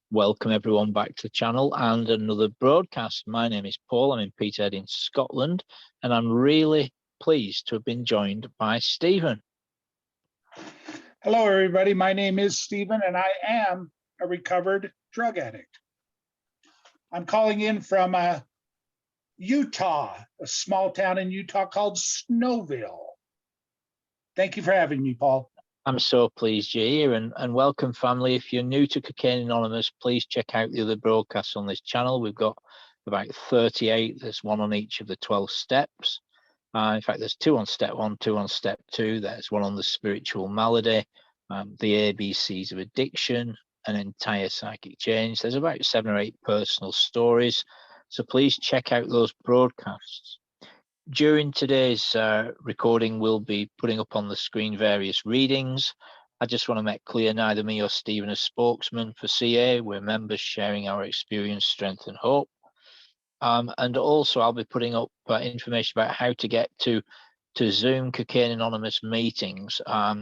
Welcome everyone back to the channel and another broadcast. My name is Paul. I'm in Peterhead in Scotland, and I'm really pleased to have been joined by Stephen. Hello, everybody. My name is Stephen, and I am a recovered drug addict. I'm calling in from Utah, a small town in Utah called Snowville. Thank you for having me, Paul. I'm so pleased you're here, and welcome, family. If you're new to Cocaine Anonymous, please check out the other broadcasts on this channel. We've got about 38. There's one on each of the 12 steps. In fact, there's 2 on step 1, 2 on step 2. There's one on the spiritual malady, the ABCs of addiction, an entire psychic change. There's about 7 or 8 personal stories. So please check out those broadcasts. During today's recording, we'll be putting up on the screen various readings. I just want to make clear, neither me or Stephen are spokesmen for CA. We're members sharing our experience, strength and hope. And also I'll be putting up information about how to get to Zoom Cocaine Anonymous meetings.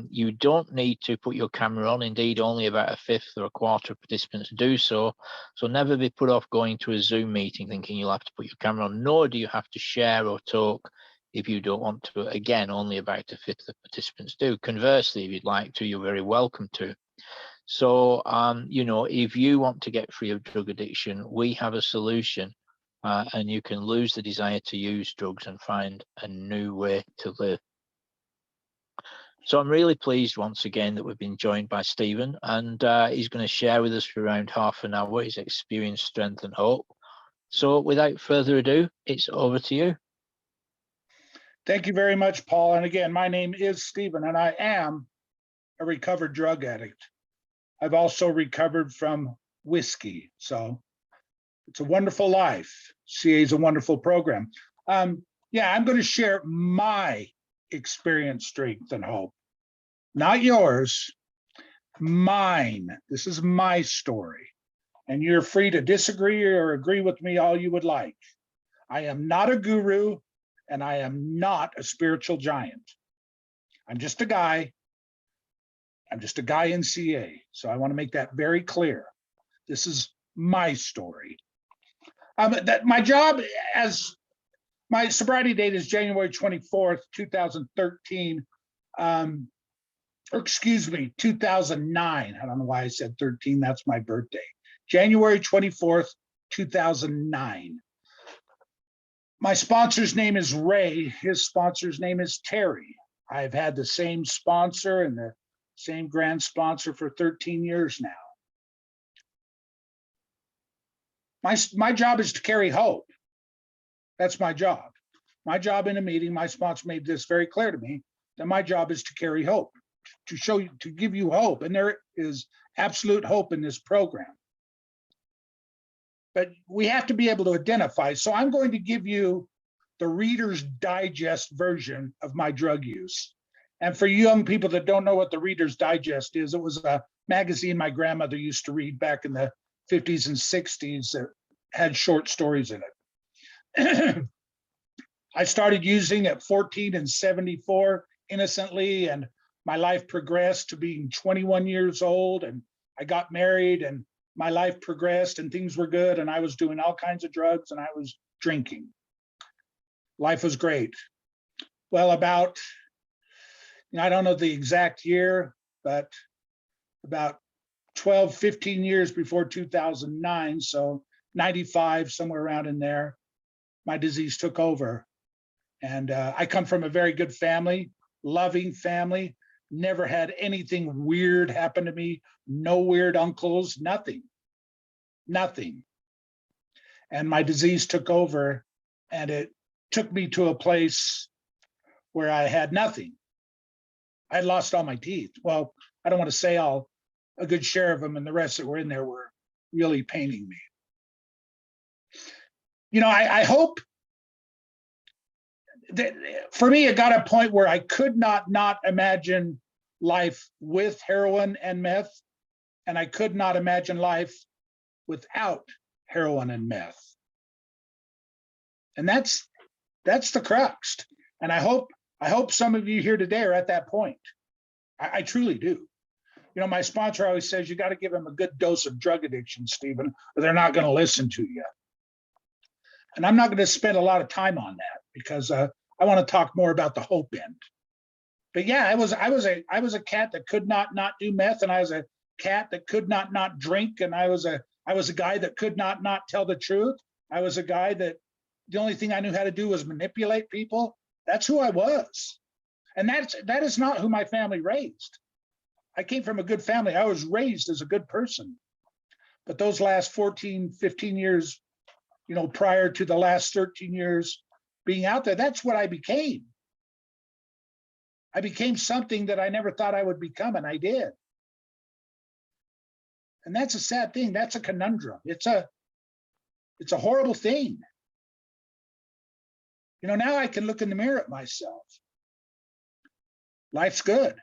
You don't need to put your camera on. Indeed, only about 1/5 or 1/4 of participants do so. So never be put off going to a Zoom meeting thinking you'll have to put your camera on, nor do you have to share or talk if you don't want to. Again, only about 1/5 of participants do. Conversely, if you'd like to, you're very welcome to. So, you know, if you want to get free of drug addiction, we have a solution. And you can lose the desire to use drugs and find a new way to live. So I'm really pleased once again that we've been joined by Stephen, and he's going to share with us for around half an hour his experience, strength and hope. So without further ado, it's over to you. Thank you very much, Paul. And again, my name is Stephen, and I am a recovered drug addict. I've also recovered from whiskey, so it's a wonderful life. CA is a wonderful program. Yeah, I'm going to share my experience, strength, and hope. Not yours, mine. This is my story. And you're free to disagree or agree with me all you would like. I am not a guru, and I am not a spiritual giant. I'm just a guy. I'm just a guy in CA. So I want to make that very clear. This is my story. That my job, as my sobriety date is January 24th, 2013, or excuse me, 2009. I don't know why I said 13, that's my birthday. January 24th, 2009. My sponsor's name is Ray, his sponsor's name is Terry. I've had the same sponsor and the same grand sponsor for 13 years now. My job is to carry hope. That's my job. My job in a meeting, my sponsor made this very clear to me, that my job is to carry hope, to show you, to give you hope. And there is absolute hope in this program. But we have to be able to identify. So I'm going to give you the Reader's Digest version of my drug use. And for young people that don't know what the Reader's Digest is, it was a magazine my grandmother used to read back in the 50s and 60s that had short stories in it. I started using at 14 and 74 innocently, and my life progressed to being 21 years old, and I got married, and my life progressed and things were good, and I was doing all kinds of drugs and I was drinking. Life was great. Well, about, I don't know the exact year, but about 12, 15 years before 2009, so 95, somewhere around in there, my disease took over. And I come from a very good family, loving family, never had anything weird happen to me, no weird uncles, nothing. And my disease took over, and it took me to a place where I had nothing. I had lost all my teeth. Well, I don't want to say all, a good share of them, and the rest that were in there were really paining me. You know, I hope that for me, it got a point where I could not imagine life with heroin and meth, and I could not imagine life without heroin and meth. And that's the crux. And I hope some of you here today are at that point. I truly do. My sponsor always says you got to give them a good dose of drug addiction, Stephen, or they're not going to listen to you. And I'm not going to spend a lot of time on that because I want to talk more about the hope end. But yeah, I was a cat that could not do meth, and I was a cat that could not drink, and I was a guy that could not tell the truth. I was a guy that the only thing I knew how to do was manipulate people. That's who I was. And that is not who my family raised. I came from a good family. I was raised as a good person. But those last 14, 15 years, prior to the last 13 years being out there, that's what I became. I became something that I never thought I would become, and I did. And that's a sad thing. That's a conundrum. It's a horrible thing. Now I can look in the mirror at myself. Life's good.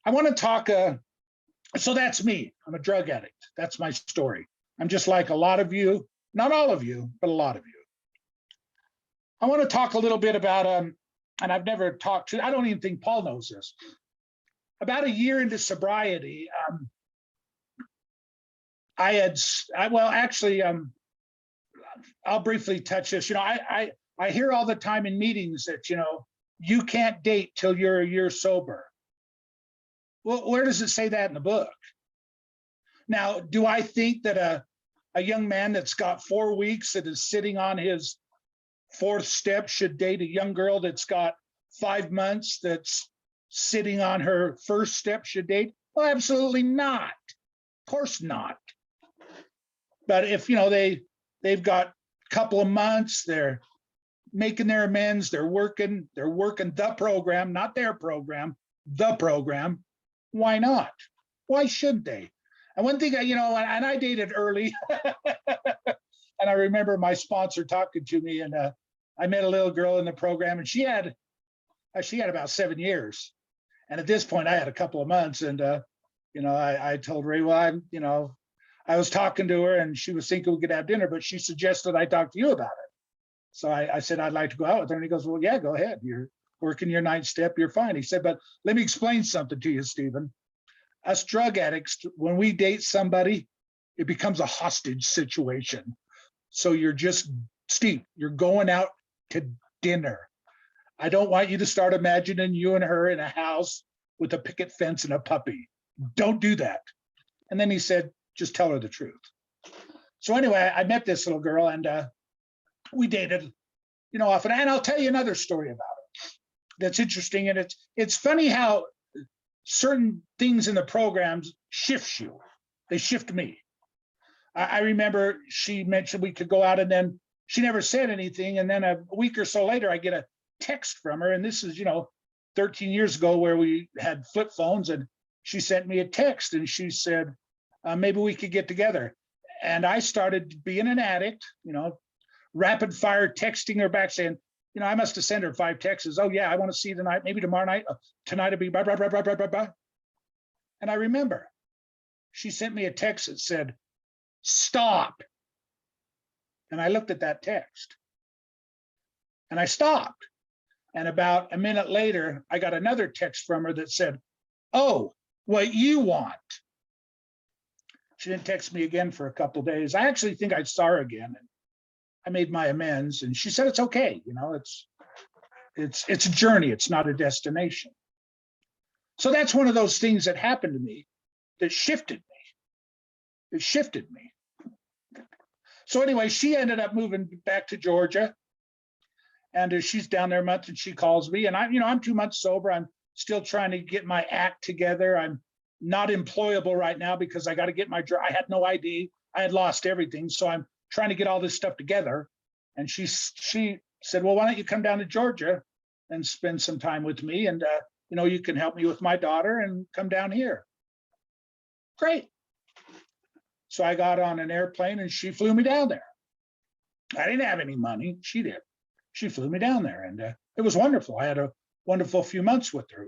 I want to talk, so that's me. I'm a drug addict. That's my story. I'm just like a lot of you, not all of you, but a lot of you. I want to talk a little bit about, and I've never talked to, I don't even think Paul knows this. About a year into sobriety, I'll briefly touch this. I hear all the time in meetings that, you can't date till you're a year sober. Well, where does it say that in the book? Now, do I think that a young man that's got 4 weeks that is sitting on his 4th step should date a young girl that's got 5 months that's sitting on her 1st step should date? Well, absolutely not. Of course not. But if, they've got a couple of months, they're making their amends, they're working the program, not their program, the program. Why not? Why shouldn't they? And one thing, and I dated early, and I remember my sponsor talking to me, and I met a little girl in the program, and she had about 7 years. And at this point, I had a couple of months, and I told Ray, well, I was talking to her, and she was thinking we could have dinner, but she suggested I talk to you about it. So I said I'd like to go out with her, and he goes, well, yeah, go ahead. You're working your 9th step, you're fine. He said, but let me explain something to you, Stephen. Us drug addicts, when we date somebody, it becomes a hostage situation. So Steve, you're going out to dinner. I don't want you to start imagining you and her in a house with a picket fence and a puppy. Don't do that. And then he said, just tell her the truth. So anyway, I met this little girl, and we dated, often. And I'll tell you another story about it that's interesting. And it's funny how certain things in the programs shifts you. They shift me. I remember she mentioned we could go out, and then she never said anything. And then a week or so later, I get a text from her. And this is, 13 years ago, where we had flip phones, and she sent me a text, and she said, maybe we could get together. And I started being an addict, rapid fire texting her back saying, I must have sent her 5 texts. Oh yeah, I want to see you tonight, maybe tomorrow night. Tonight will be blah, blah, blah, blah, blah, blah, blah. And I remember she sent me a text that said, stop. And I looked at that text and I stopped. And about a minute later, I got another text from her that said, oh, what you want. She didn't text me again for a couple of days. I actually think I saw her again, and I made my amends, and she said, it's okay. It's a journey. It's not a destination. So that's one of those things that happened to me that shifted me. It shifted me. So anyway, she ended up moving back to Georgia, and she's down there a month, and she calls me, and I'm 2 months sober. I'm still trying to get my act together. I'm not employable right now because I got to get my job. I had no ID. I had lost everything. So I'm trying to get all this stuff together. And she said, well, why don't you come down to Georgia and spend some time with me? And, you can help me with my daughter and come down here. Great. So I got on an airplane, and she flew me down there. I didn't have any money. She did. She flew me down there, and it was wonderful. I had a wonderful few months with her.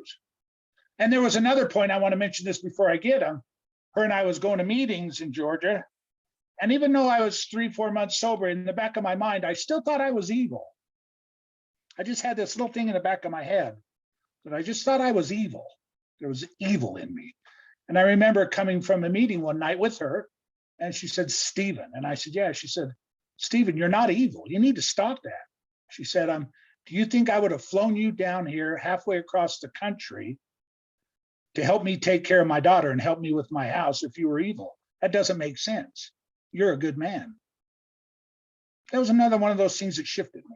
And there was another point I want to mention this before I get on. Her and I was going to meetings in Georgia. And even though I was 3-4 months sober, in the back of my mind, I still thought I was evil. I just had this little thing in the back of my head that I just thought I was evil. There was evil in me. And I remember coming from a meeting one night with her, and she said, Stephen. And I said, yeah. She said, Stephen, you're not evil. You need to stop that. She said, do you think I would have flown you down here halfway across the country to help me take care of my daughter and help me with my house if you were evil? That doesn't make sense. You're a good man. That was another one of those things that shifted me.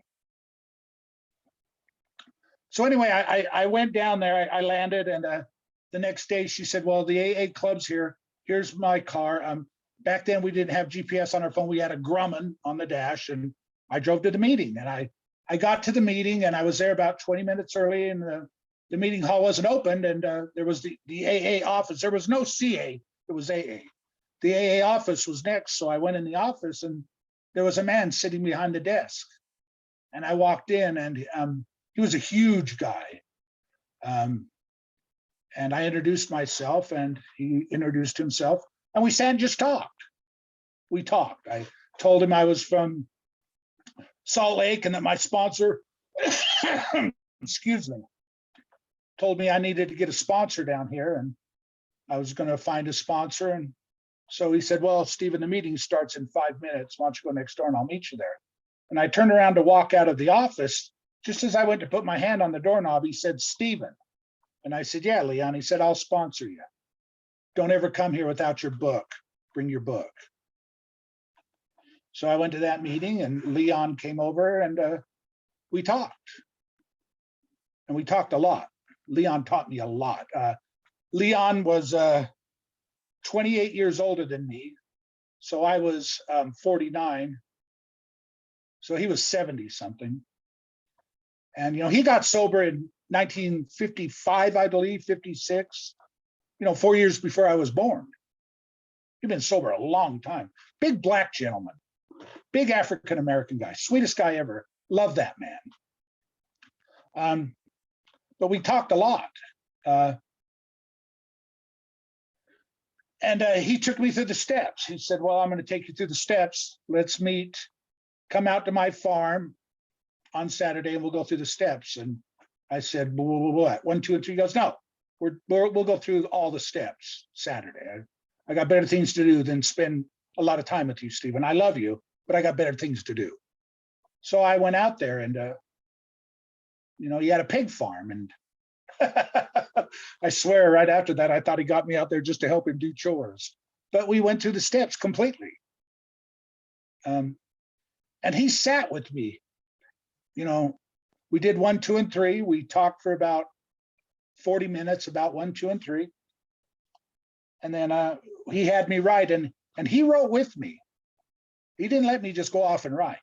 So anyway, I went down there, I landed, and the next day she said, well, the AA club's here. Here's my car. Back then we didn't have GPS on our phone. We had a Grumman on the dash, and I drove to the meeting. And I got to the meeting, and I was there about 20 minutes early, and the meeting hall wasn't opened, and there was the AA office. There was no CA, it was AA. The AA office was next, so I went in the office, and there was a man sitting behind the desk. And I walked in, and he was a huge guy. And I introduced myself, and he introduced himself, and we sat and just talked. We talked. I told him I was from Salt Lake and that my sponsor, excuse me, told me I needed to get a sponsor down here, and I was going to find a sponsor. And so he said, well, Stephen, the meeting starts in 5 minutes. Why don't you go next door and I'll meet you there? And I turned around to walk out of the office. Just as I went to put my hand on the doorknob, he said, Stephen. And I said, yeah, Leon. He said, I'll sponsor you. Don't ever come here without your book. Bring your book. So I went to that meeting, and Leon came over, and we talked. And we talked a lot. Leon taught me a lot. Leon was 28 years older than me. So I was 49. So he was 70 something. And, he got sober in 1955, I believe, 56, 4 years before I was born. He'd been sober a long time. Big black gentleman, big African-American guy, sweetest guy ever. Love that man. But we talked a lot. And he took me through the steps. He said, well, I'm going to take you through the steps. Let's meet, come out to my farm on Saturday, and we'll go through the steps. And I said, what? 1, 2, and 3. He goes, no, we'll go through all the steps Saturday. I got better things to do than spend a lot of time with you, Stephen. I love you, but I got better things to do. So I went out there, and he had a pig farm, and I swear right after that, I thought he got me out there just to help him do chores. But we went through the steps completely. And he sat with me. We did 1, 2, and 3. We talked for about 40 minutes about 1, 2, and 3. And then he had me write, and he wrote with me. He didn't let me just go off and write.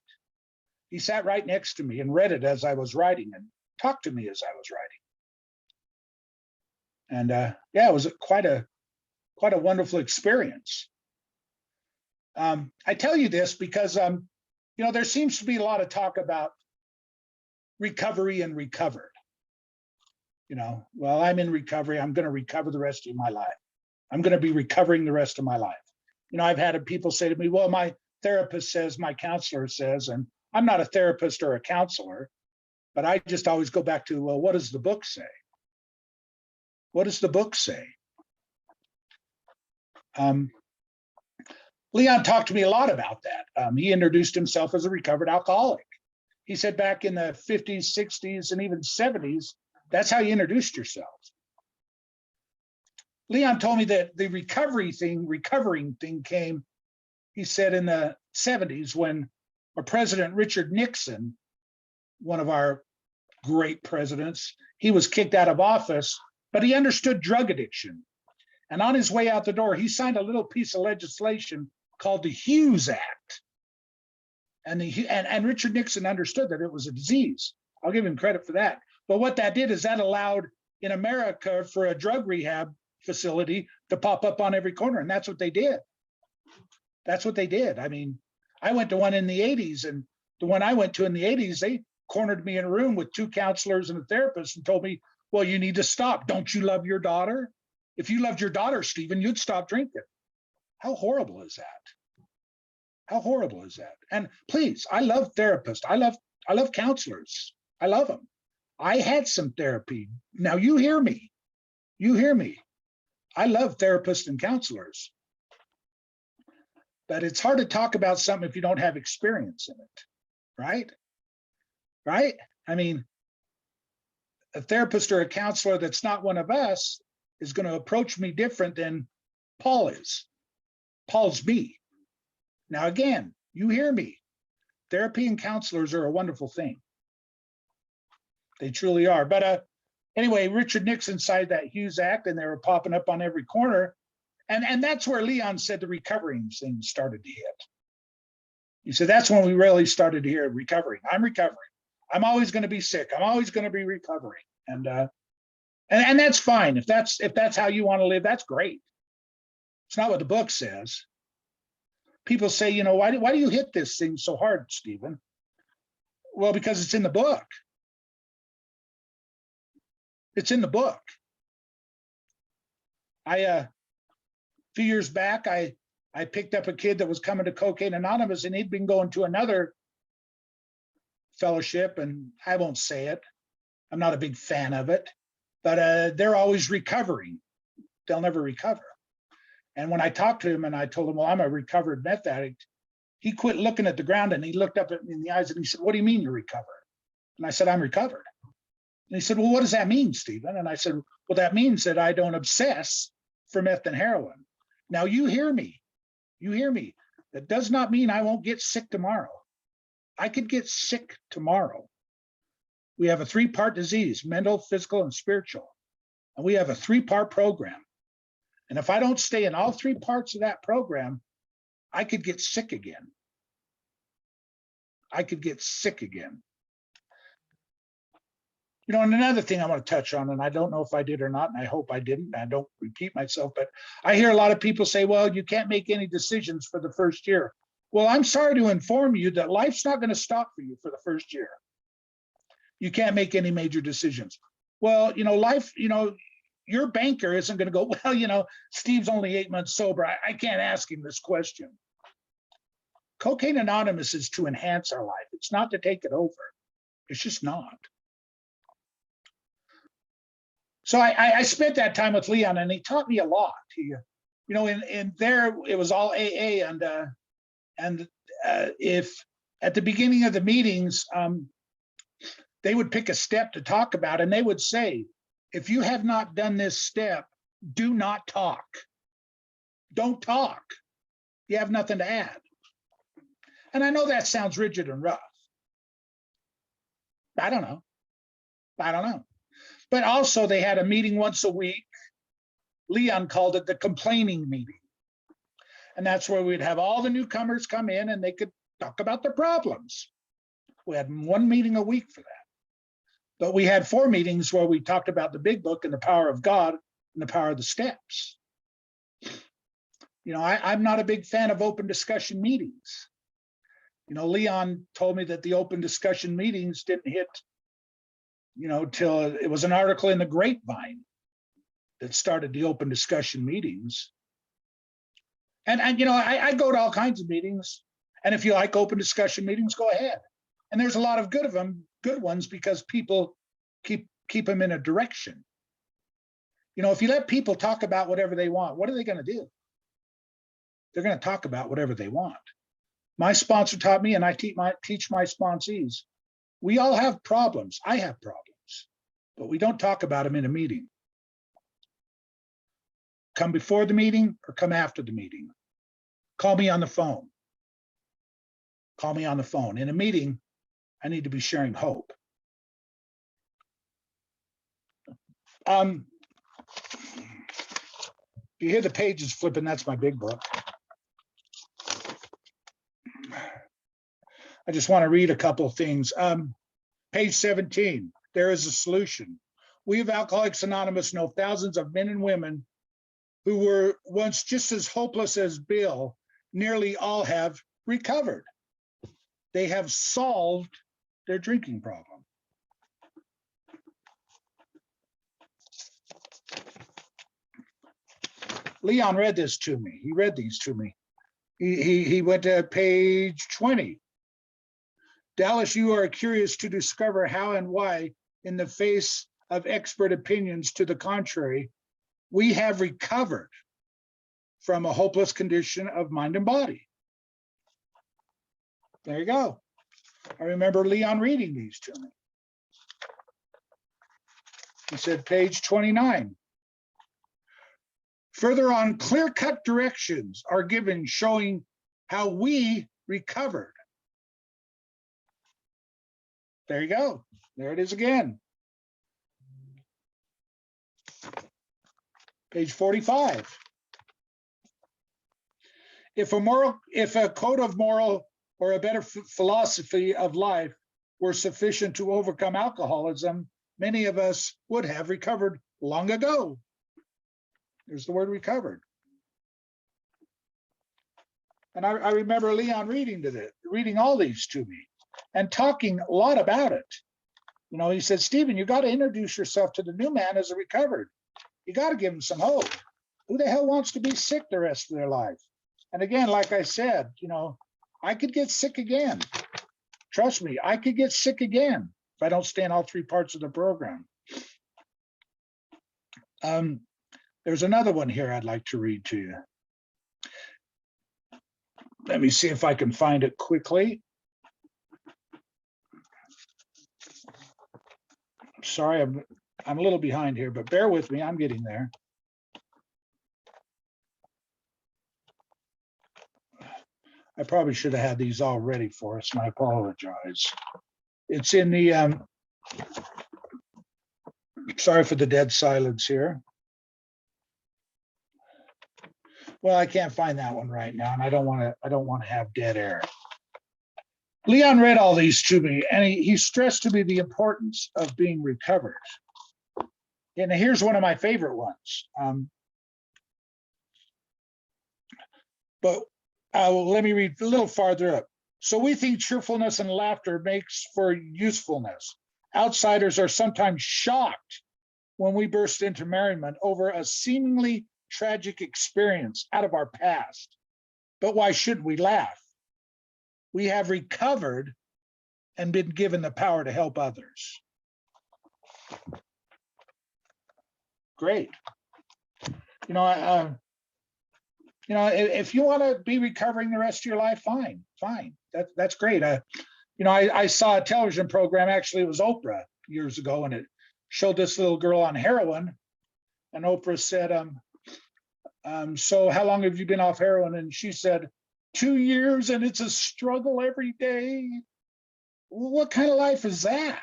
He sat right next to me and read it as I was writing and talked to me as I was writing. And it was quite a wonderful experience. I tell you this because there seems to be a lot of talk about recovery and recovered. Well, I'm in recovery. I'm going to recover the rest of my life. I'm going to be recovering the rest of my life. I've had people say to me, well, my therapist says, my counselor says, and I'm not a therapist or a counselor, but I just always go back to, well, what does the book say? What does the book say? Leon talked to me a lot about that. He introduced himself as a recovered alcoholic. He said back in the 50s, 60s, and even 70s, that's how you introduced yourself. Leon told me that the recovering thing came, he said, in the 70s when our President Richard Nixon, one of our great presidents, he was kicked out of office, but he understood drug addiction. And on his way out the door, he signed a little piece of legislation called the Hughes Act. And Richard Nixon understood that it was a disease. I'll give him credit for that. But what that did is that allowed in America for a drug rehab facility to pop up on every corner. And that's what they did. That's what they did. I mean, I went to one in the 80s, and the one I went to in the 80s, they cornered me in a room with 2 counselors and a therapist and told me, well, you need to stop. Don't you love your daughter? If you loved your daughter, Stephen, you'd stop drinking. How horrible is that? How horrible is that? And please, I love therapists. I love counselors. I love them. I had some therapy. Now you hear me. You hear me. I love therapists and counselors, but it's hard to talk about something if you don't have experience in it, right? Right? I mean, a therapist or a counselor that's not one of us is going to approach me different than Paul is. Paul's me. Now, again, you hear me. Therapy and counselors are a wonderful thing. They truly are. But anyway, Richard Nixon signed that Hughes Act, and they were popping up on every corner. And that's where Leon said the recovering thing started to hit. He said, that's when we really started to hear recovering. I'm recovering. I'm always going to be sick. I'm always going to be recovering. And that's fine. If that's how you want to live, that's great. It's not what the book says. People say, you know, why do you hit this thing so hard, Stephen? Well, because it's in the book. It's in the book. A few years back, I picked up a kid that was coming to Cocaine Anonymous, and he'd been going to another fellowship, and I won't say it. I'm not a big fan of it, but they're always recovering. They'll never recover. And when I talked to him and I told him, well, I'm a recovered meth addict, he quit looking at the ground and he looked up at me in the eyes and he said, what do you mean you're recovered? And I said, I'm recovered. And he said, well, what does that mean, Stephen? And I said, well, that means that I don't obsess for meth and heroin. Now you hear me. You hear me. That does not mean I won't get sick tomorrow. I could get sick tomorrow. We have a 3-part disease, mental, physical, and spiritual. And we have a 3-part program. And if I don't stay in all 3 parts of that program, I could get sick again. I could get sick again. You know, and another thing I want to touch on, and I don't know if I did or not, and I hope I didn't, I don't repeat myself, but I hear a lot of people say, well, you can't make any decisions for the first year. Well, I'm sorry to inform you that life's not going to stop for you for the first year. You can't make any major decisions. Well, you know, life, you know, your banker isn't going to go, well, you know, Steve's only 8 months sober. I can't ask him this question. Cocaine Anonymous is to enhance our life. It's not to take it over. It's just not. So I spent that time with Leon, and he taught me a lot. He, you know, in there it was all AA, and if at the beginning of the meetings, they would pick a step to talk about, and they would say, if you have not done this step, do not talk. Don't talk. You have nothing to add. And I know that sounds rigid and rough. I don't know. But also they had a meeting once a week. Leon called it the complaining meeting. And that's where we'd have all the newcomers come in and they could talk about their problems. We had 1 meeting a week for that. But we had 4 meetings where we talked about the big book and the power of God and the power of the steps. You know, I'm not a big fan of open discussion meetings. You know, Leon told me that the open discussion meetings didn't hit, you know, till it was an article in the Grapevine that started the open discussion meetings. And you know, I go to all kinds of meetings. And if you like open discussion meetings, go ahead. And there's a lot of good ones, because people keep them in a direction. You know, if you let people talk about whatever they want, what are they going to do? They're going to talk about whatever they want. My sponsor taught me, and I teach my sponsees, we all have problems. I have problems, but we don't talk about them in a meeting. Come before the meeting or come after the meeting. Call me on the phone. Call me on the phone. In a meeting, I need to be sharing hope. You hear the pages flipping, that's my big book. I just want to read a couple of things. Page 17, there is a solution. We of Alcoholics Anonymous know thousands of men and women who were once just as hopeless as Bill. Nearly all have recovered. They have solved their drinking problem. Leon read this to me. He read these to me. He went to page 20. Dallas, you are curious to discover how and why, in the face of expert opinions to the contrary, we have recovered from a hopeless condition of mind and body. There you go. I remember Leon reading these to me. He said, page 29. Further on, clear-cut directions are given showing how we recovered. There you go. There it is again. Page 45. If a code of moral or a better philosophy of life were sufficient to overcome alcoholism, many of us would have recovered long ago. There's the word recovered. And I remember Leon reading all these to me and talking a lot about it. You know, he said, Stephen, you got to introduce yourself to the new man as a recovered. You got to give him some hope. Who the hell wants to be sick the rest of their life? And again, like I said, you know, I could get sick again. Trust me, I could get sick again if I don't stay in all three parts of the program. There's another one here I'd like to read to you. Let me see if I can find it quickly. Sorry, I'm a little behind here, but bear with me, I'm getting there. I probably should have had these all ready for us, and I apologize. It's in the, sorry for the dead silence here. Well, I can't find that one right now, and I don't want to have dead air. Leon read all these to me, and he stressed to me the importance of being recovered. And here's one of my favorite ones. Let me read a little farther up. So we think cheerfulness and laughter makes for usefulness. Outsiders are sometimes shocked when we burst into merriment over a seemingly tragic experience out of our past. But why shouldn't we laugh? We have recovered and been given the power to help others. Great. You know, if you want to be recovering the rest of your life, fine. That's great. I saw a television program, actually it was Oprah years ago, and it showed this little girl on heroin, and Oprah said, so how long have you been off heroin? And she said, 2 years, and it's a struggle every day. What kind of life is that?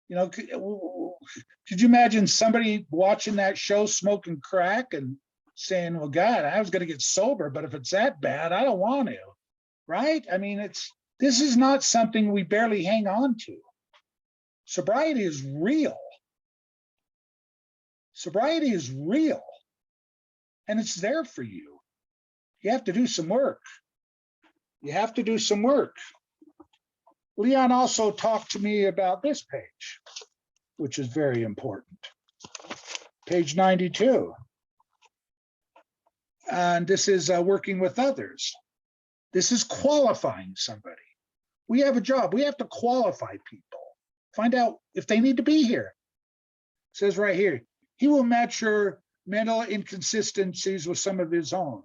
You know, could you imagine somebody watching that show smoking crack and saying, well, God, I was going to get sober, but if it's that bad, I don't want to, right? I mean, this is not something we barely hang on to. Sobriety is real. Sobriety is real, and it's there for you. You have to do some work. You have to do some work. Leon also talked to me about this page, which is very important. Page 92. And this is working with others. This is qualifying somebody. We have a job. We have to qualify people. Find out if they need to be here. It says right here, he will match your mental inconsistencies with some of his own.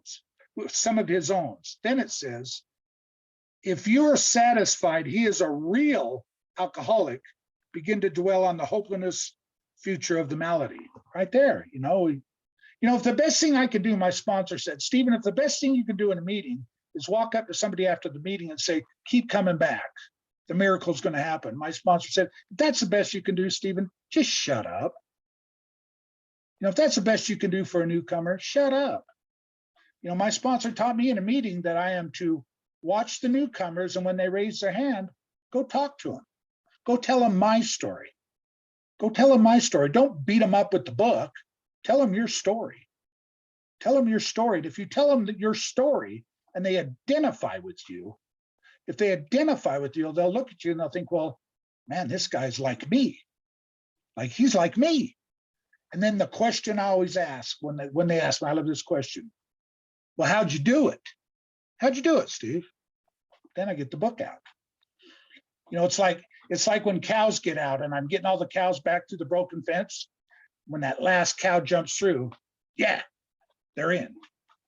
Then it says, if you are satisfied he is a real alcoholic, begin to dwell on the hopeless future of the malady. Right there, if the best thing I could do, my sponsor said, Stephen, if the best thing you can do in a meeting is walk up to somebody after the meeting and say, keep coming back, the miracle's going to happen. My sponsor said, if that's the best you can do, Stephen, just shut up. If that's the best you can do for a newcomer, shut up. My sponsor taught me in a meeting that I am to watch the newcomers, and when they raise their hand, go talk to them. Go tell them my story. Go tell them my story. Don't beat them up with the book. Tell them your story. Tell them your story. And if you tell them your story and they identify with you, they'll look at you and they'll think, well, man, this guy's like me. Like he's like me. And then the question I always ask when they ask me, I love this question. Well, how'd you do it? How'd you do it, Steve? Then I get the book out. It's like when cows get out and I'm getting all the cows back through the broken fence. When that last cow jumps through, Yeah, they're in.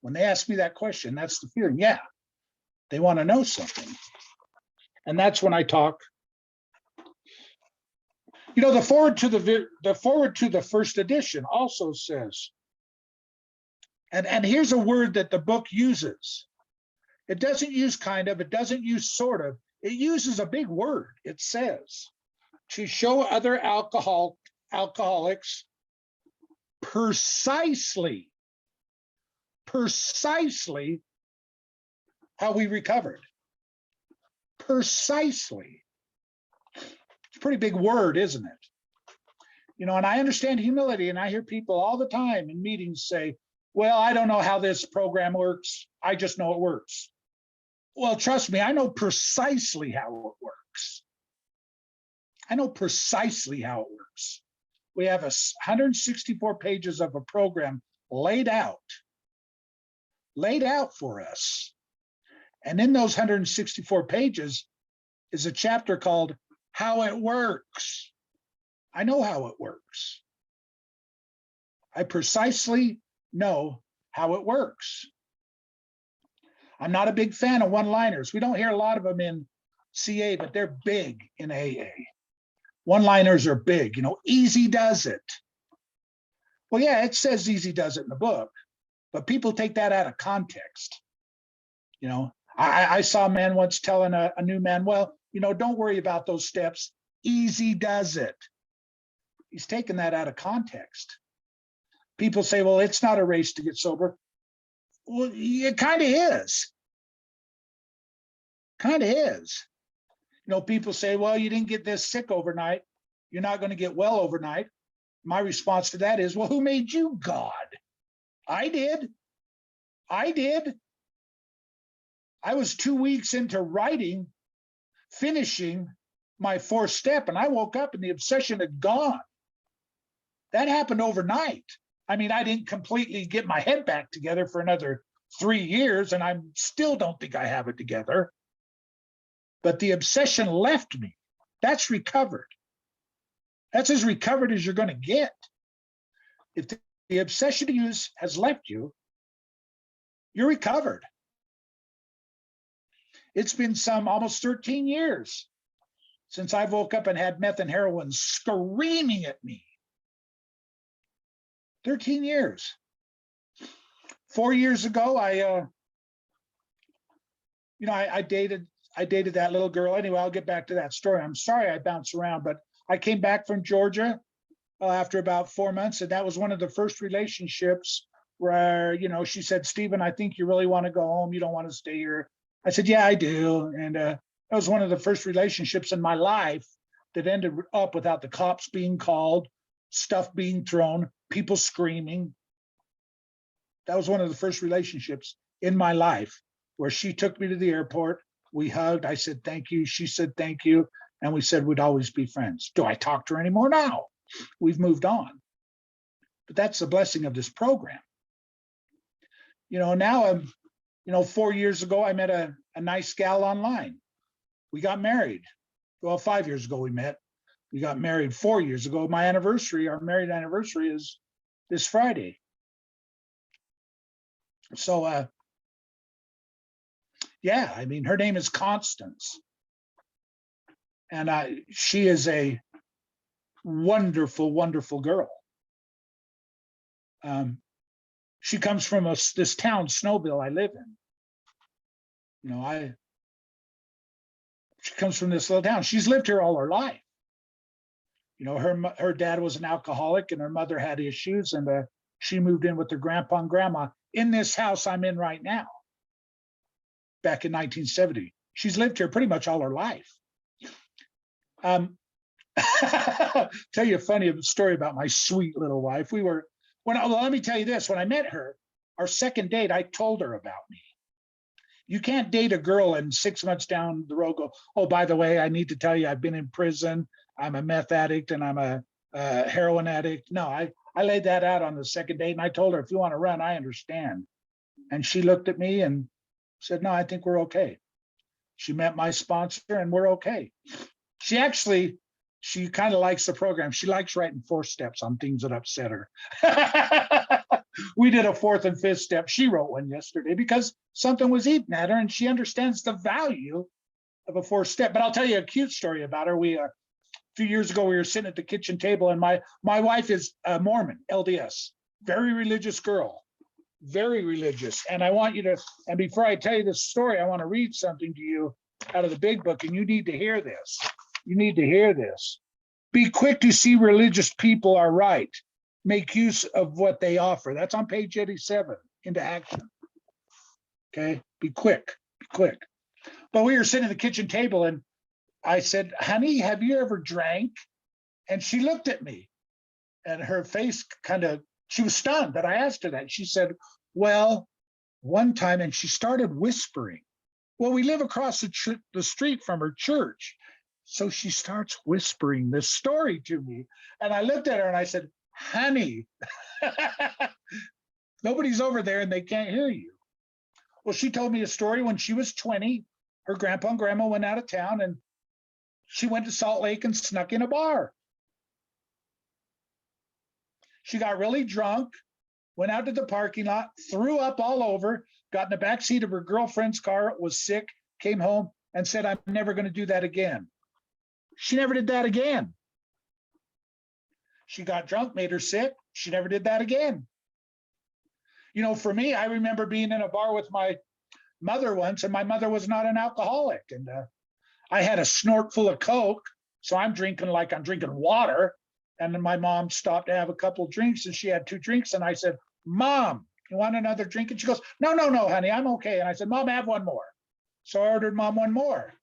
When they ask me that question, that's the feeling. Yeah, they want to know something. And that's when I talk. You know, the forward to the first edition also says, and here's a word that the book uses. It doesn't use kind of, it doesn't use sort of, it uses a big word. It says, to show other alcoholics precisely how we recovered. Precisely. It's a pretty big word, isn't it? You know, and I understand humility, and I hear people all the time in meetings say, well, I don't know how this program works. I just know it works. Well, trust me, I know precisely how it works. I know precisely how it works. We have 164 pages of a program laid out for us. And in those 164 pages is a chapter called How It Works. I know how it works. I precisely know how it works. I'm not a big fan of one-liners. We don't hear a lot of them in CA, but they're big in AA. One-liners are big, you know, easy does it. Well, yeah, it says easy does it in the book, but people take that out of context. You know, I saw a man once telling a new man, well, you know, don't worry about those steps. Easy does it. He's taken that out of context. People say, well, it's not a race to get sober. Well, it kind of is. Kind of is. You know, people say, well, you didn't get this sick overnight. You're not going to get well overnight. My response to that is, well, who made you God? I did. I was 2 weeks into writing, finishing my 4th step, and I woke up and the obsession had gone. That happened overnight. I mean, I didn't completely get my head back together for another 3 years, and I still don't think I have it together. But the obsession left me. That's recovered. That's as recovered as you're going to get. If the obsession use has left you, you're recovered. It's been almost 13 years since I woke up and had meth and heroin screaming at me. 13 years. 4 years ago, I dated that little girl. Anyway, I'll get back to that story. I'm sorry I bounce around, but I came back from Georgia after about 4 months, and that was one of the first relationships where, you know, she said, Stephen, I think you really want to go home. You don't want to stay here. I said, yeah, I do. And that was one of the first relationships in my life that ended up without the cops being called, stuff being thrown, people screaming. That was one of the first relationships in my life where she took me to the airport. We hugged. I said, thank you. She said, thank you. And we said we'd always be friends. Do I talk to her anymore? No. We've moved on. But that's the blessing of this program. You know, now 4 years ago, I met a nice gal online. We got married. Well, 5 years ago we met. We got married 4 years ago. My anniversary, our married anniversary, is this Friday. So, yeah, I mean, her name is Constance. And she is a wonderful, wonderful girl. She comes from this town, Snowville, I live in. You know, she comes from this little town. She's lived here all her life. You know, her dad was an alcoholic and her mother had issues, and she moved in with her grandpa and grandma in this house I'm in right now, back in 1970. She's lived here pretty much all her life. Tell you a funny story about my sweet little wife. Let me tell you this. When I met her, our second date, I told her about me. You can't date a girl and 6 months down the road go, oh, by the way, I need to tell you I've been in prison. I'm a meth addict and I'm a heroin addict. No, I laid that out on the second date, and I told her, if you want to run, I understand. And she looked at me and said, no, I think we're okay. She met my sponsor and we're okay. She kind of likes the program. She likes writing 4 steps on things that upset her. We did a fourth and fifth step. She wrote one yesterday because something was eating at her and she understands the value of a fourth step. But I'll tell you a cute story about her. A few years ago, we were sitting at the kitchen table, and my wife is a Mormon, LDS, very religious girl, very religious. And I want you to, and before I tell you this story, I want to read something to you out of the big book, and you need to hear this. You need to hear this. Be quick to see religious people are right. Make use of what they offer. That's on page 87, into action. Okay, be quick, be quick. But we were sitting at the kitchen table and I said, honey, have you ever drank? And she looked at me and her face she was stunned that I asked her that. She said, well, one time, and she started whispering. Well, we live across the street from her church. So she starts whispering this story to me. And I looked at her and I said, honey, nobody's over there and they can't hear you. Well, she told me a story when she was 20. Her grandpa and grandma went out of town and she went to Salt Lake and snuck in a bar. She got really drunk, went out to the parking lot, threw up all over, got in the back seat of her girlfriend's car, was sick, came home and said, I'm never going to do that again. She never did that again. She got drunk, made her sick. She never did that again. You know, for me, I remember being in a bar with my mother once, and my mother was not an alcoholic. And I had a snort full of Coke, so I'm drinking like I'm drinking water. And then my mom stopped to have a couple of drinks, and she had 2 drinks. And I said, Mom, you want another drink? And she goes, no, honey, I'm okay. And I said, Mom, have one more. So I ordered Mom one more.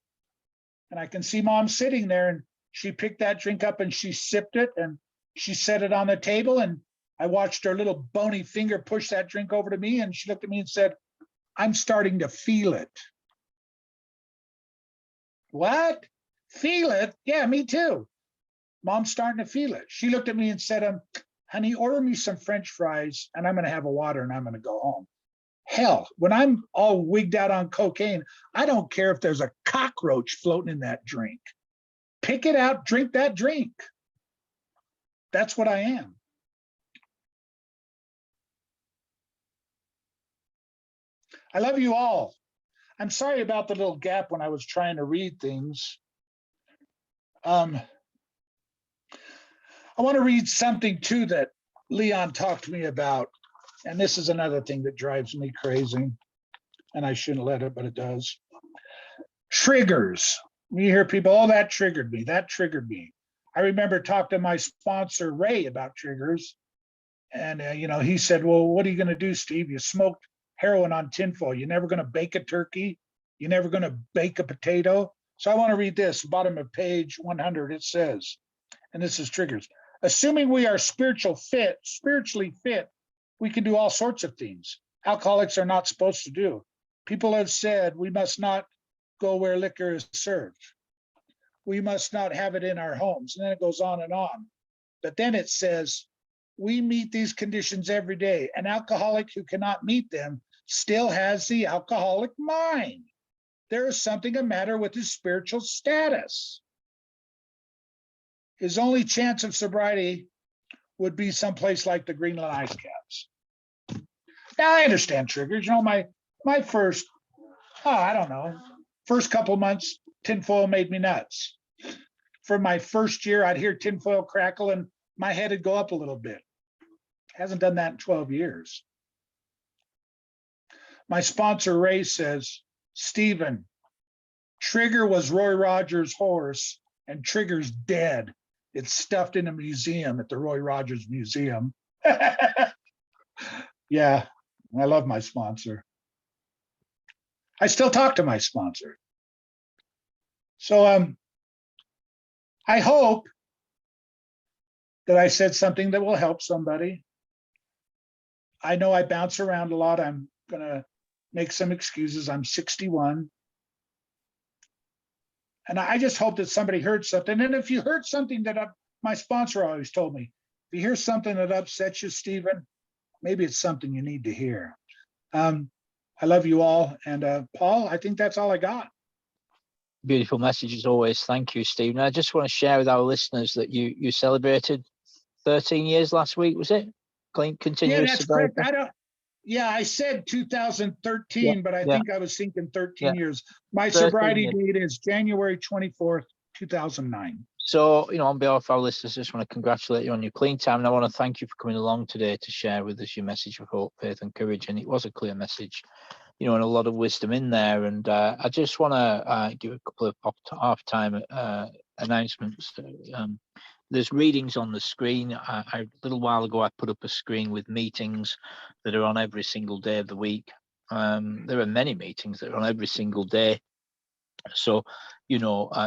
And I can see Mom sitting there, and she picked that drink up and she sipped it and she set it on the table. And I watched her little bony finger push that drink over to me. And she looked at me and said, I'm starting to feel it. What? Feel it? Yeah, me too. Mom's starting to feel it. She looked at me and said, honey, order me some French fries and I'm going to have a water and I'm going to go home. Hell, when I'm all wigged out on cocaine, I don't care if there's a cockroach floating in that drink. Pick it out, drink that drink. That's what I am. I love you all. I'm sorry about the little gap when I was trying to read things. I want to read something too that Leon talked to me about. And this is another thing that drives me crazy. And I shouldn't let it, but it does. Triggers. You hear people, oh, that triggered me. That triggered me. I remember talking to my sponsor, Ray, about triggers. And, he said, well, what are you going to do, Steve? You smoked heroin on tinfoil. You're never going to bake a turkey. You're never going to bake a potato. So I want to read this, bottom of page 100. It says, and this is triggers. Assuming we are spiritually fit, we can do all sorts of things alcoholics are not supposed to do. People have said we must not go where liquor is served. We must not have it in our homes. And then it goes on and on. But then it says, we meet these conditions every day. An alcoholic who cannot meet them still has the alcoholic mind. There is something the matter with his spiritual status. His only chance of sobriety would be someplace like the Greenland ice caps. Now I understand triggers. My first, first couple months, tinfoil made me nuts. For my first year, I'd hear tinfoil crackle and my head would go up a little bit. Hasn't done that in 12 years. My sponsor, Ray, says, Stephen, Trigger was Roy Rogers' horse and Trigger's dead. It's stuffed in a museum at the Roy Rogers Museum. Yeah, I love my sponsor. I still talk to my sponsor. So I hope that I said something that will help somebody. I know I bounce around a lot. I'm going to make some excuses. I'm 61. And I just hope that somebody heard something. And if you heard something that my sponsor always told me, if you hear something that upsets you, Stephen, maybe it's something you need to hear. I love you all. And Paul, I think that's all I got. Beautiful message as always. Thank you, Stephen. I just want to share with our listeners that you celebrated 13 years last week, was it? Yeah, continuous that's correct. sobriety? Yeah, I said Yeah, 2013, but I yeah, think I was thinking yeah. 13 years. My 13 sobriety years. date is January 24th, 2009. So, on behalf of our listeners, I just want to congratulate you on your clean time. And I want to thank you for coming along today to share with us your message of hope, faith, and courage. And it was a clear message, and a lot of wisdom in there. And I just want to give a couple of half-time announcements. There's readings on the screen. A little while ago, I put up a screen with meetings that are on every single day of the week. There are many meetings that are on every single day. So,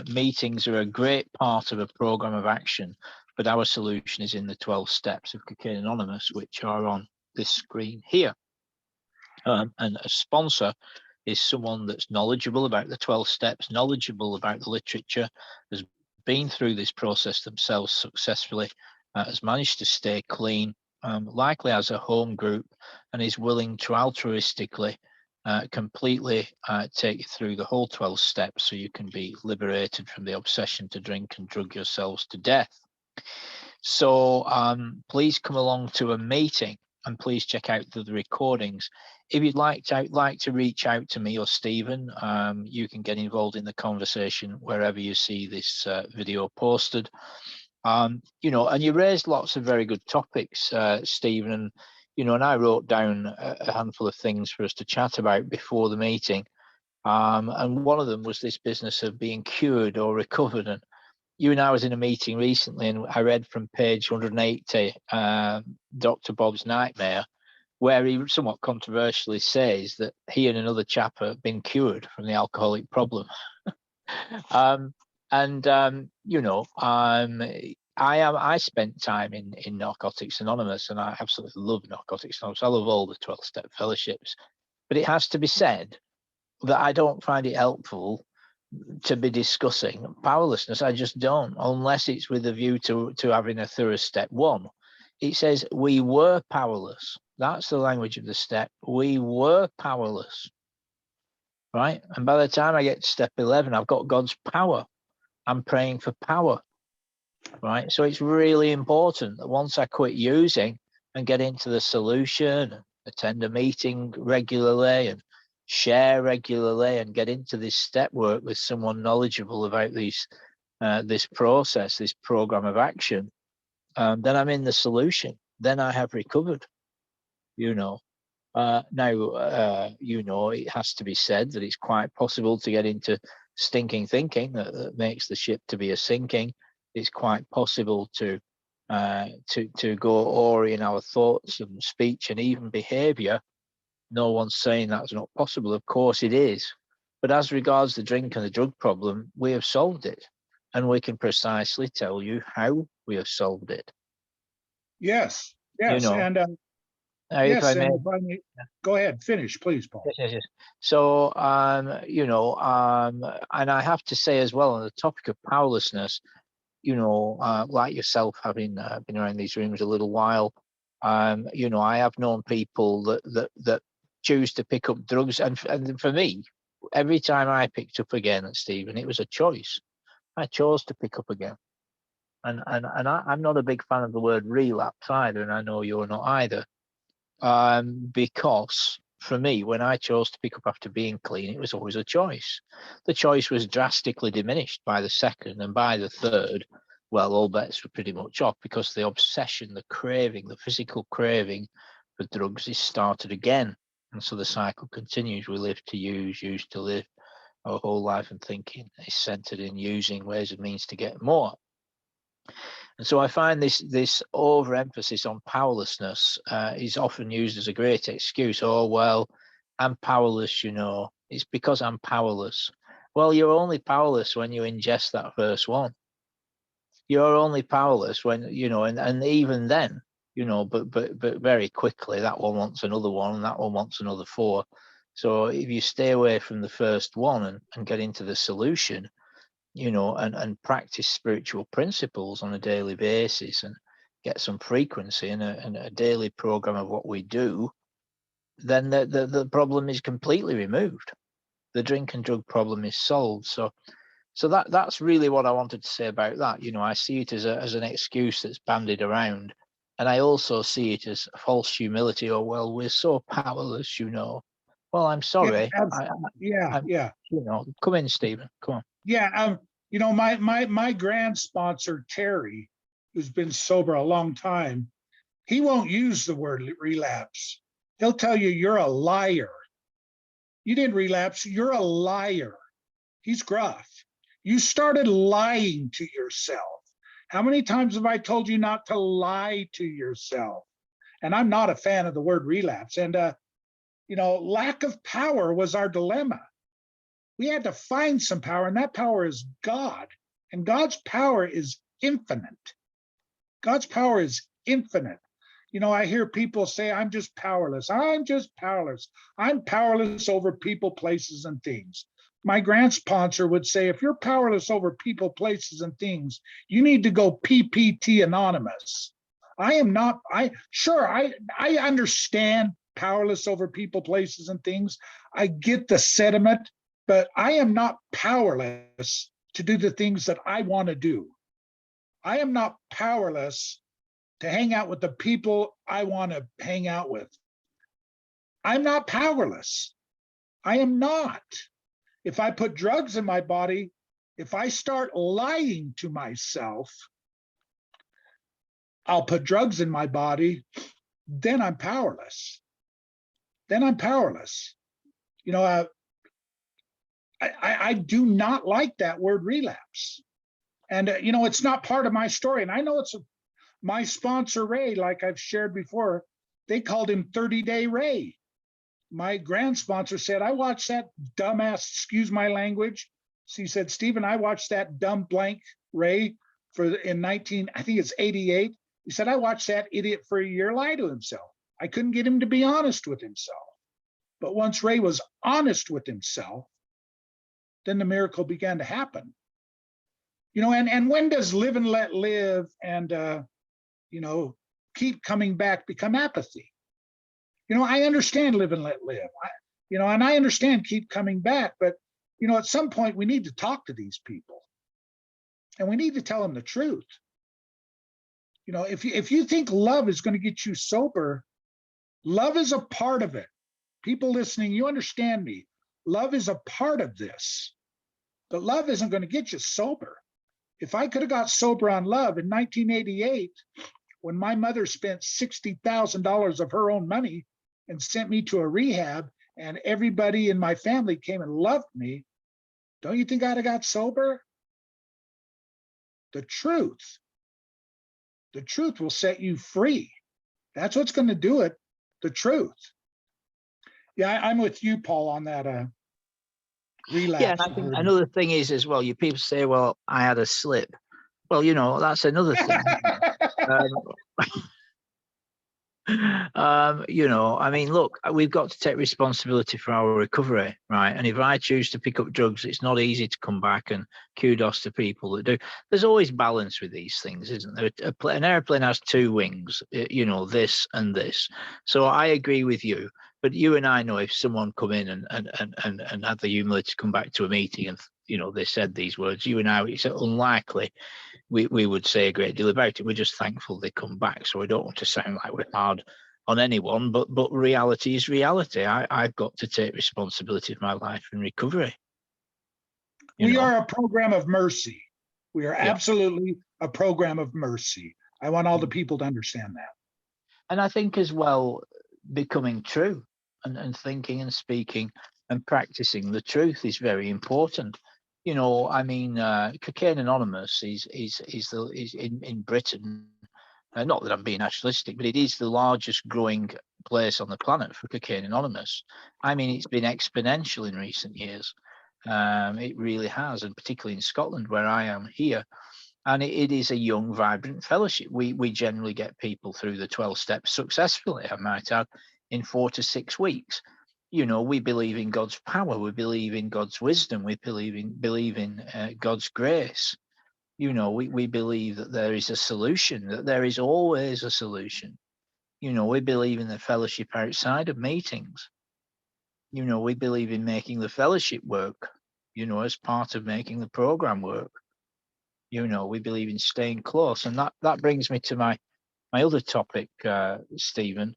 meetings are a great part of a program of action, but our solution is in the 12 steps of Cocaine Anonymous, which are on this screen here. And a sponsor is someone that's knowledgeable about the 12 steps, knowledgeable about the literature, has been through this process themselves successfully, has managed to stay clean, likely has a home group, and is willing to altruistically completely take you through the whole 12 steps so you can be liberated from the obsession to drink and drug yourselves to death. So please come along to a meeting, and please check out the recordings. If you'd like to reach out to me or Stephen, you can get involved in the conversation wherever you see this video posted. And you raised lots of very good topics, Stephen, and and I wrote down a handful of things for us to chat about before the meeting. And one of them was this business of being cured or recovered. And you and I was in a meeting recently, and I read from page 180, Dr. Bob's Nightmare, where he somewhat controversially says that he and another chap have been cured from the alcoholic problem. I spent time in Narcotics Anonymous, and I absolutely love Narcotics Anonymous. I love all the 12-step fellowships, but it has to be said that I don't find it helpful to be discussing powerlessness. I just don't, unless it's with a view to having a thorough step one. It says we were powerless. That's the language of the step. We were powerless, right? And by the time I get to step 11, I've got God's power. I'm praying for power, right? So it's really important that once I quit using and get into the solution, attend a meeting regularly and share regularly and get into this step work with someone knowledgeable about this process, this program of action, then I'm in the solution. Then I have recovered, Now, it has to be said that it's quite possible to get into stinking thinking that makes the ship to be a sinking. It's quite possible to go awry in our thoughts and speech and even behaviour. No one's saying that's not possible. Of course it is. But as regards the drink and the drug problem, we have solved it. And we can precisely tell you how we have solved it. Yes, You yes. know, And now, if yes, I may, and if I may, go ahead, finish, please, Paul. yes. So, and I have to say as well, on the topic of powerlessness, like yourself, having been around these rooms a little while, I have known people that choose to pick up drugs, and for me, every time I picked up again, Stephen, it was a choice. I chose to pick up again, and I'm not a big fan of the word relapse either, and I know you're not either. Because for me, when I chose to pick up after being clean, it was always a choice. The choice was drastically diminished by the second, and by the third, well, all bets were pretty much off, because the obsession, the craving, the physical craving for drugs is started again. And so the cycle continues. We live to use to live. Our whole life and thinking is centered in using ways and means to get more. And so I find this overemphasis on powerlessness is often used as a great excuse. Oh, well, I'm powerless, It's because I'm powerless. Well, you're only powerless when you ingest that first one. You're only powerless when, and even then, but very quickly, that one wants another one, and that one wants another four. So if you stay away from the first one and get into the solution, and practice spiritual principles on a daily basis and get some frequency and a daily program of what we do, then the problem is completely removed. The drink and drug problem is solved. So that's really what I wanted to say about that. I see it as an excuse that's bandied around, And I also see it as false humility. Oh, well, we're so powerless, you know. Well, I'm sorry. Yeah, I'm, yeah, you know, come in, Stephen. Come on. yeah. You know, my grand sponsor Terry, who's been sober a long time, he won't use the word relapse. He'll tell you you're a liar. You didn't relapse. You're a liar. He's gruff. You started lying to yourself. How many times have I told you not to lie to yourself? And I'm not a fan of the word relapse. And you know, lack of power was our dilemma. We had to find some power, and that power is God. And God's power is infinite. God's power is infinite. You know, I hear people say, I'm just powerless. I'm just powerless. I'm powerless over people, places, and things. My grant sponsor would say, if you're powerless over people, places, and things, you need to go PPT anonymous. I am not, I understand powerless over people, places, and things. I get the sentiment, but I am not powerless to do the things that I want to do. I am not powerless to hang out with the people I want to hang out with. I'm not powerless. I am not. If I put drugs in my body, if I start lying to myself, I'll put drugs in my body, then I'm powerless. Then I'm powerless. You know, I do not like that word relapse. And, you know, it's not part of my story. And I know my sponsor, Ray, like I've shared before, they called him 30-day Ray. My grand sponsor said, I watched that dumbass, excuse my language. She said, Stephen, I watched that dumb blank Ray in I think it's 88. He said, I watched that idiot for a year lie to himself. I couldn't get him to be honest with himself. But once Ray was honest with himself, then the miracle began to happen. You know, and when does live and let live and, you know, keep coming back become apathy? You know, I understand live and let live, you know, and I understand keep coming back, but, you know, at some point we need to talk to these people and we need to tell them the truth. You know, if you think love is going to get you sober, love is a part of it. People listening, you understand me. Love is a part of this, but love isn't going to get you sober. If I could have got sober on love in 1988, when my mother spent $60,000 of her own money and sent me to a rehab, and everybody in my family came and loved me, don't you think I'd have got sober? The truth will set you free. That's what's going to do it, the truth. Yeah, I'm with you, Paul, on that relapse. Yeah, and I think another thing is as well, you people say, well, I had a slip. Well, you know, that's another thing. You know, I mean, look, we've got to take responsibility for our recovery, right? And if I choose to pick up drugs, it's not easy to come back, and kudos to people that do. There's always balance with these things, isn't there? An airplane has two wings, you know, this and this. So I agree with you. But you and I know if someone come in and had the humility to come back to a meeting and, you know, they said these words, you and I, it's unlikely we would say a great deal about it. We're just thankful they come back. So we don't want to sound like we're hard on anyone, but reality is reality. I've got to take responsibility for my life and recovery. We are a program of mercy. We are Yeah. absolutely a program of mercy. I want all the people to understand that. And I think as well, becoming true and thinking and speaking and practicing the truth is very important. You know, I mean, Cocaine Anonymous is in Britain. Not that I'm being nationalistic, but it is the largest growing place on the planet for Cocaine Anonymous. I mean, it's been exponential in recent years. It really has, and particularly in Scotland, where I am here. And it is a young, vibrant fellowship. We generally get people through the 12 steps successfully, I might add, in 4 to 6 weeks. You know, we believe in God's power. We believe in God's wisdom. We believe in God's grace. You know, we believe that there is a solution, that there is always a solution. You know, we believe in the fellowship outside of meetings. You know, we believe in making the fellowship work, you know, as part of making the program work. You know, we believe in staying close. And that brings me to my my other topic, Stephen,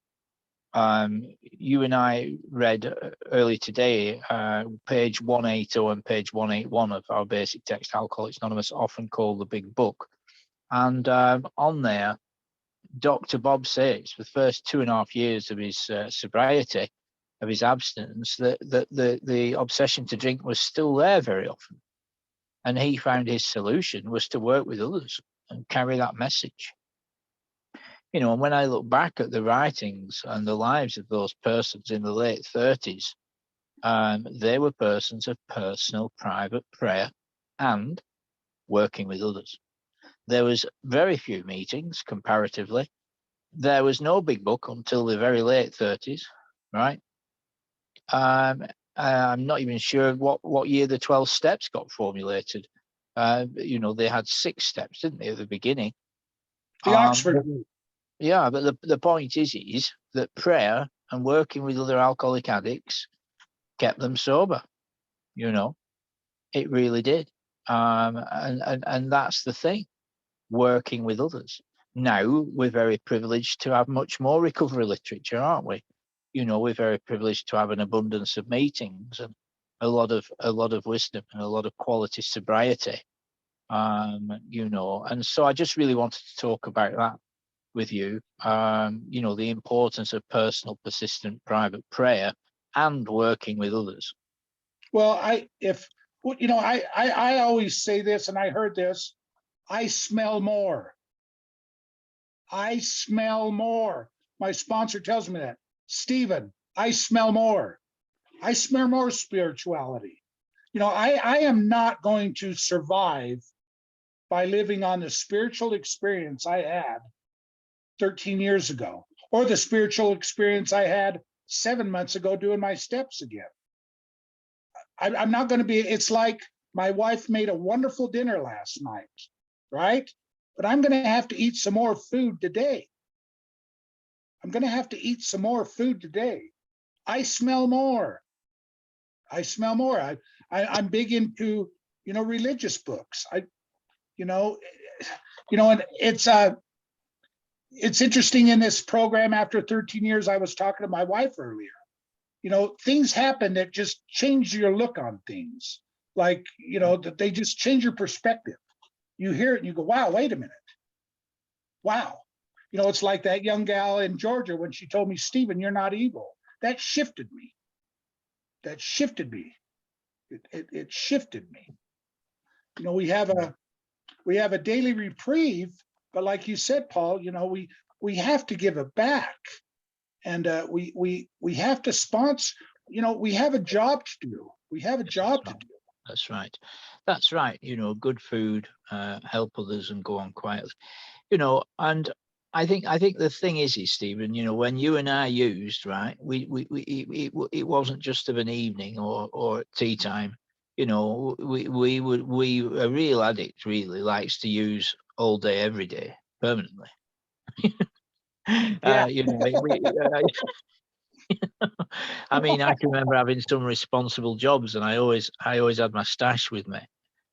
you and I read early today, page 180 and page 181 of our basic text, Alcoholics Anonymous, often called the Big Book. And on there, Dr. Bob says for the first 2.5 years of his sobriety, of his abstinence, that the obsession to drink was still there very often. And he found his solution was to work with others and carry that message. You know, and when I look back at the writings and the lives of those persons in the late 30s, they were persons of personal, private prayer and working with others. There was very few meetings comparatively. There was no big book until the very late 30s, right? I'm not even sure what year the 12 steps got formulated. You know, they had 6 steps, didn't they, at the beginning? The Oxford. Yeah, but the point is that prayer and working with other alcoholic addicts kept them sober. You know, it really did. And that's the thing, working with others. Now we're very privileged to have much more recovery literature, aren't we? You know, we're very privileged to have an abundance of meetings and a lot of wisdom and a lot of quality sobriety. You know, and so I just really wanted to talk about that with you. You know, the importance of personal, persistent, private prayer and working with others. Well, I always say this, and I heard this. I smell more. I smell more. My sponsor tells me that. Stephen, I smell more. I smell more spirituality. You know, I am not going to survive by living on the spiritual experience I had 13 years ago, or the spiritual experience I had 7 months ago doing my steps again. I'm not going to be, it's like my wife made a wonderful dinner last night, right? But I'm going to have to eat some more food today. I'm going to have to eat some more food today. I smell more. I smell more. I'm big into, you know, religious books. And it's interesting in this program. After 13 years, I was talking to my wife earlier. You know, things happen that just change your look on things. Like, you know, that they just change your perspective. You hear it and you go, wow, wait a minute. Wow. You know, it's like that young gal in Georgia when she told me, Stephen, you're not evil. That shifted me. That shifted me. It shifted me. You know, we have a daily reprieve, but like you said, Paul, you know, we have to give it back. And we have to sponsor, you know, we have a job to do. We have a job to do. That's right. That's right. You know, good food, help others and go on quietly. You know, and I think the thing is Stephen, you know, when you and I used, right, it wasn't just of an evening or at tea time. You know, a real addict really likes to use all day, every day, permanently. Yeah. You know, I mean, I can remember having some responsible jobs, and I always had my stash with me.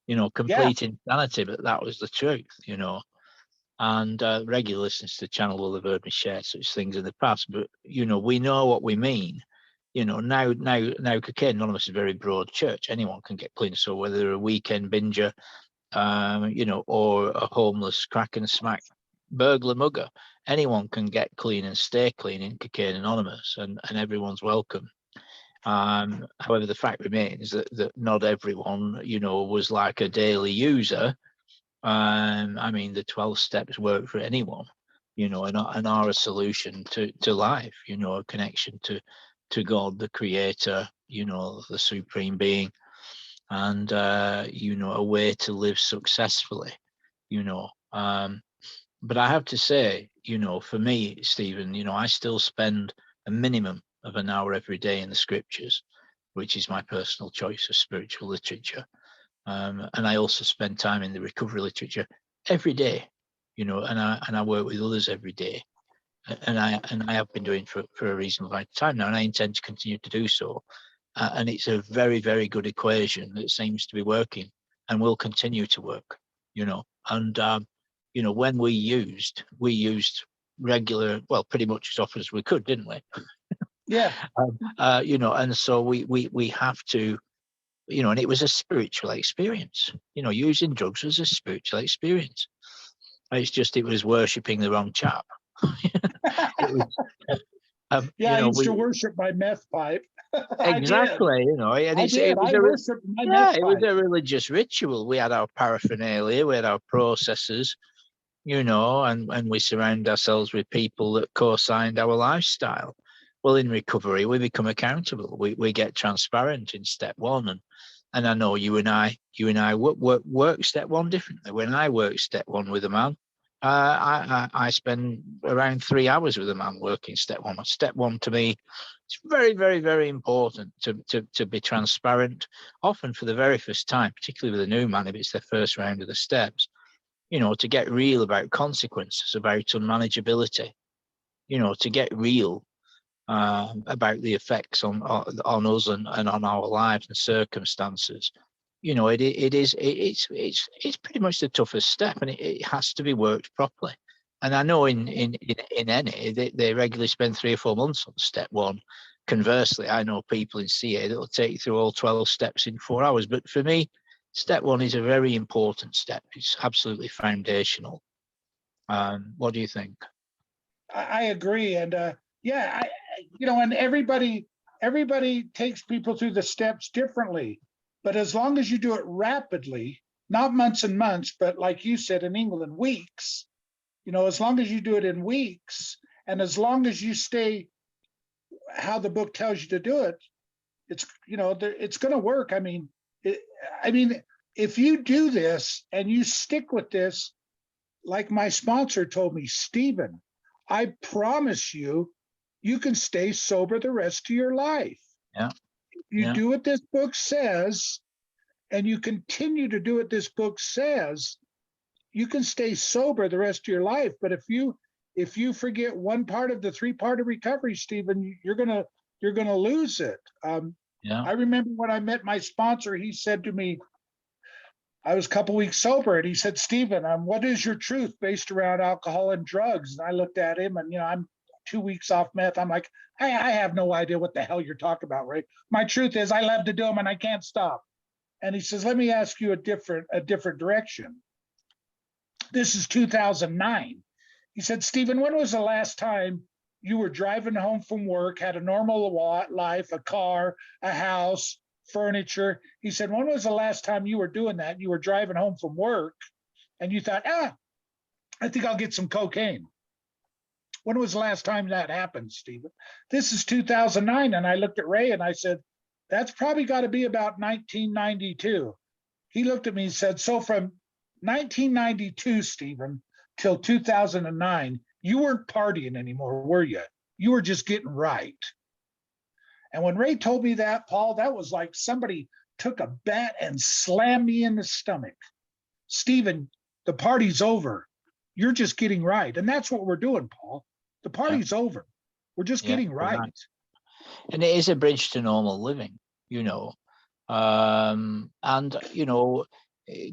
You know, complete insanity, but that was the truth. You know, and regular listeners to the channel will have heard me share such things in the past. But you know, we know what we mean. You know, now, Cocaine Anonymous is a very broad church. Anyone can get clean. So whether they're a weekend binger, you know, or a homeless crack and smack burglar mugger, anyone can get clean and stay clean in Cocaine Anonymous, and everyone's welcome. However, the fact remains that not everyone, you know, was like a daily user. I mean, the 12 steps work for anyone, you know, and are a solution to life, you know, a connection to God, the creator, you know, the supreme being, and, you know, a way to live successfully, you know. But I have to say, you know, for me, Stephen, you know, I still spend a minimum of an hour every day in the scriptures, which is my personal choice of spiritual literature. And I also spend time in the recovery literature every day, you know, and I work with others every day. And I have been doing for a reasonable amount of time now, and I intend to continue to do so. And it's a very, very good equation that seems to be working and will continue to work, you know. And you know, when we used regular, well, pretty much as often as we could, didn't we? Yeah. And so we have to, and it was a spiritual experience. Using drugs was a spiritual experience. It's just it was worshipping the wrong chap. It was, Yeah, I used to worship my meth pipe. exactly, and I it did. was I worshiped my meth it was pipe. a religious ritual. We had our paraphernalia, we had our processes, and we surround ourselves with people that co-signed our lifestyle. Well, in recovery, we become accountable. We get transparent in step one, and I know you and I work step one differently. When I work step one with a man, I spend around 3 hours with a man working step one. Step one to me, it's very, very, very important to be transparent. Often for the very first time, particularly with a new man, if it's their first round of the steps, to get real about consequences, about unmanageability, to get real about the effects on us and on our lives and circumstances. It's pretty much the toughest step, and it has to be worked properly. And I know in any they regularly spend 3 or 4 months on step one. Conversely, I know people in C.A that will take you through all 12 steps in 4 hours. But for me, step one is a very important step. It's absolutely foundational. What do you think? I agree, and and everybody takes people through the steps differently. But as long as you do it rapidly, not months and months, but like you said in England, weeks. As long as you do it in weeks, and as long as you stay how the book tells you to do it, it's going to work. If you do this and you stick with this, like my sponsor told me, Stephen, I promise you, you can stay sober the rest of your life. Yeah. You do what this book says, and you continue to do what this book says, you can stay sober the rest of your life. But if you forget one part of the 3-part of recovery, Stephen, you're gonna lose it. I remember when I met my sponsor, he said to me, I was a couple weeks sober, and he said, Stephen, what is your truth based around alcohol and drugs? And I looked at him, and I'm 2 weeks off meth. I'm like, I have no idea what the hell you're talking about, right? My truth is I love to do them and I can't stop. And he says, let me ask you a different direction. This is 2009. He said, Stephen, when was the last time you were driving home from work, had a normal life, a car, a house, furniture? He said, when was the last time you were doing that? You were driving home from work and you thought, I think I'll get some cocaine. When was the last time that happened, Stephen? This is 2009. And I looked at Ray and I said, that's probably got to be about 1992. He looked at me and said, so from 1992, Stephen, till 2009, you weren't partying anymore, were you? You were just getting right. And when Ray told me that, Paul, that was like somebody took a bat and slammed me in the stomach. Stephen, the party's over. You're just getting right. And that's what we're doing, Paul. The party's over. We're just getting right. And it is a bridge to normal living,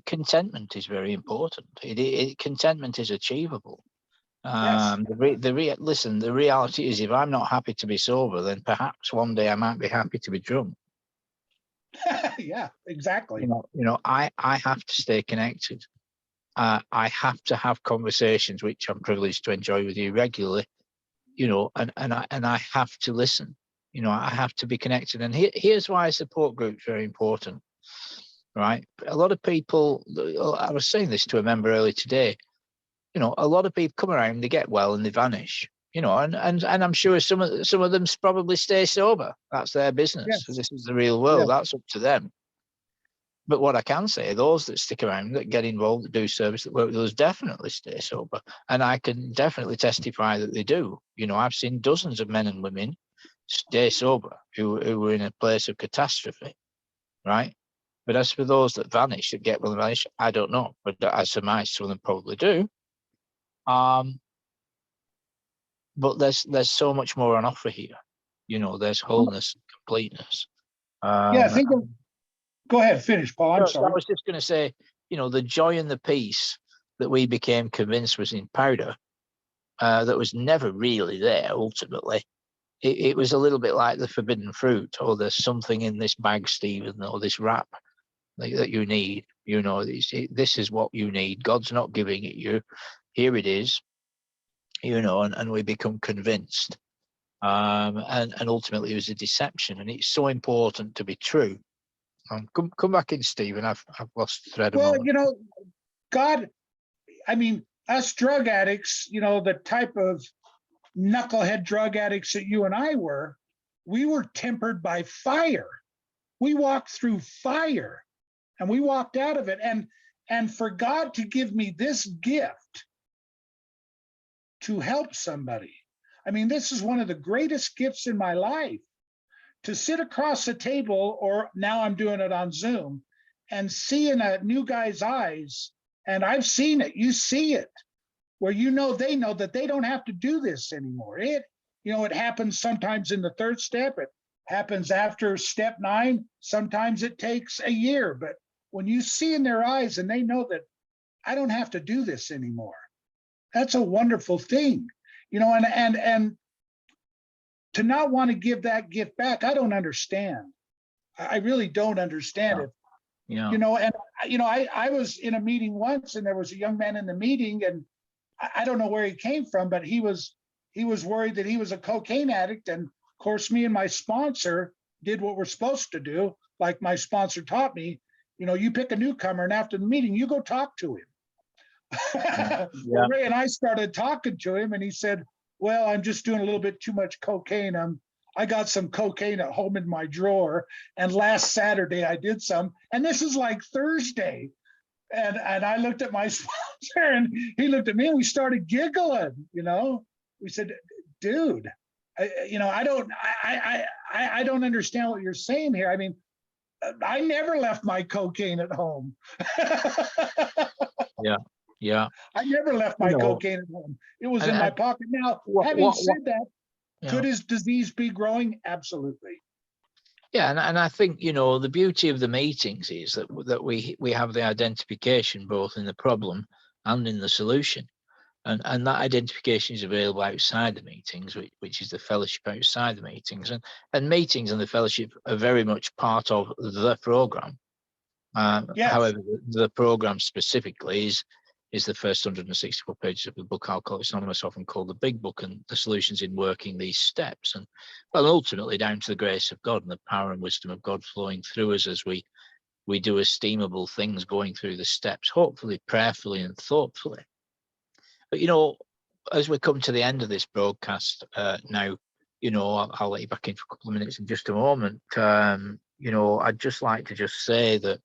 contentment is very important. Contentment is achievable. Yes. The reality is, if I'm not happy to be sober, then perhaps one day I might be happy to be drunk. Yeah, exactly. I have to stay connected. I have to have conversations, which I'm privileged to enjoy with you regularly, and I have to listen. I have to be connected. And here's why a support group is very important, right? A lot of people, I was saying this to a member earlier today, a lot of people come around, they get well and they vanish, and I'm sure some of them probably stay sober. That's their business. Yes. This is the real world. Yes. That's up to them. But what I can say, those that stick around, that get involved, that do service, that work with us, definitely stay sober. And I can definitely testify that they do. I've seen dozens of men and women stay sober who were in a place of catastrophe, right? But as for those that vanish, that get well and vanish, I don't know. But I surmise some of them probably do. But there's so much more on offer here. There's wholeness, completeness. Go ahead, finish, Paul. I'm sorry. I was just going to say, the joy and the peace that we became convinced was in powder that was never really there ultimately. It was a little bit like the forbidden fruit, or there's something in this bag, Stephen, or this wrap that you need. This is what you need. God's not giving it you. Here it is, and we become convinced. And ultimately it was a deception, and it's so important to be true. Come back in, Stephen. I've lost the thread a Well, moment. God, I mean, us drug addicts, the type of knucklehead drug addicts that you and I were, we were tempered by fire. We walked through fire and we walked out of it. And for God to give me this gift to help somebody, I mean, this is one of the greatest gifts in my life, to sit across the table, or now I'm doing it on Zoom, and see in a new guy's eyes, and I've seen it, you see it, where they know that they don't have to do this anymore. It happens sometimes in the third step, it happens after step 9, sometimes it takes a year, but when you see in their eyes and they know that I don't have to do this anymore, that's a wonderful thing. And to not want to give that gift back, I don't understand. I really don't understand it. Yeah. I was in a meeting once, and there was a young man in the meeting, and I don't know where he came from, but he was worried that he was a cocaine addict. And of course, me and my sponsor did what we're supposed to do. Like my sponsor taught me, you pick a newcomer, and after the meeting, you go talk to him. Yeah. Well, Ray and I started talking to him, and he said, well, I'm just doing a little bit too much cocaine. I got some cocaine at home in my drawer, and last Saturday I did some, and this is like Thursday. And I looked at my sponsor, and he looked at me, and we started giggling. We said, dude, I don't understand what you're saying here. I mean, I never left my cocaine at home. Yeah. I never left my cocaine at home. It was in my pocket. Now, having said that, could his disease be growing? Absolutely. Yeah, and I think the beauty of the meetings is that we have the identification both in the problem and in the solution, and that identification is available outside the meetings, which is the fellowship outside the meetings, and meetings and the fellowship are very much part of the program. Yes. However, the program specifically is the first 164 pages of the book Alcoholics Anonymous, often called the Big Book, and the solutions in working these steps. And ultimately down to the grace of God and the power and wisdom of God flowing through us as we do esteemable things, going through the steps, hopefully prayerfully and thoughtfully. But as we come to the end of this broadcast now, I'll let you back in for a couple of minutes in just a moment. I'd just like to just say that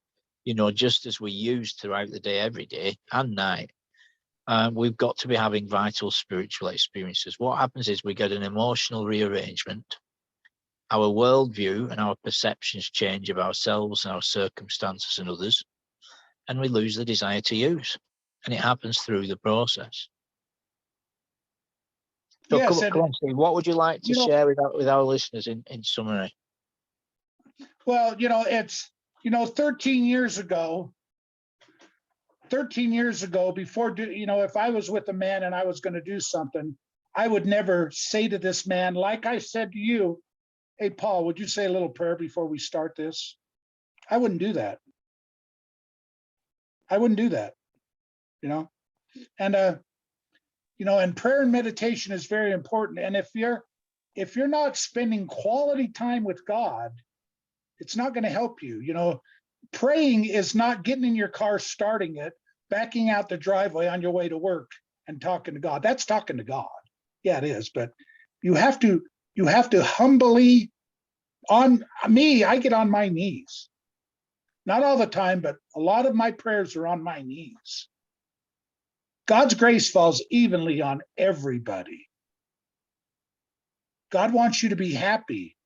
just as we use throughout the day, every day and night, we've got to be having vital spiritual experiences. What happens is we get an emotional rearrangement. Our worldview and our perceptions change of ourselves and our circumstances and others, and we lose the desire to use. And it happens through the process. So yes, come on, Steve. What would you like to share with our listeners in summary? Well, it's 13 years ago, before, if I was with a man and I was going to do something, I would never say to this man, like I said to you, hey, Paul, would you say a little prayer before we start this? I wouldn't do that. And prayer and meditation is very important. And if you're not spending quality time with God, it's not going to help you. Praying is not getting in your car, starting it, backing out the driveway on your way to work and talking to God. That's talking to God. Yeah, it is. But you have to humbly, I get on my knees. Not all the time, but a lot of my prayers are on my knees. God's grace falls evenly on everybody. God wants you to be happy.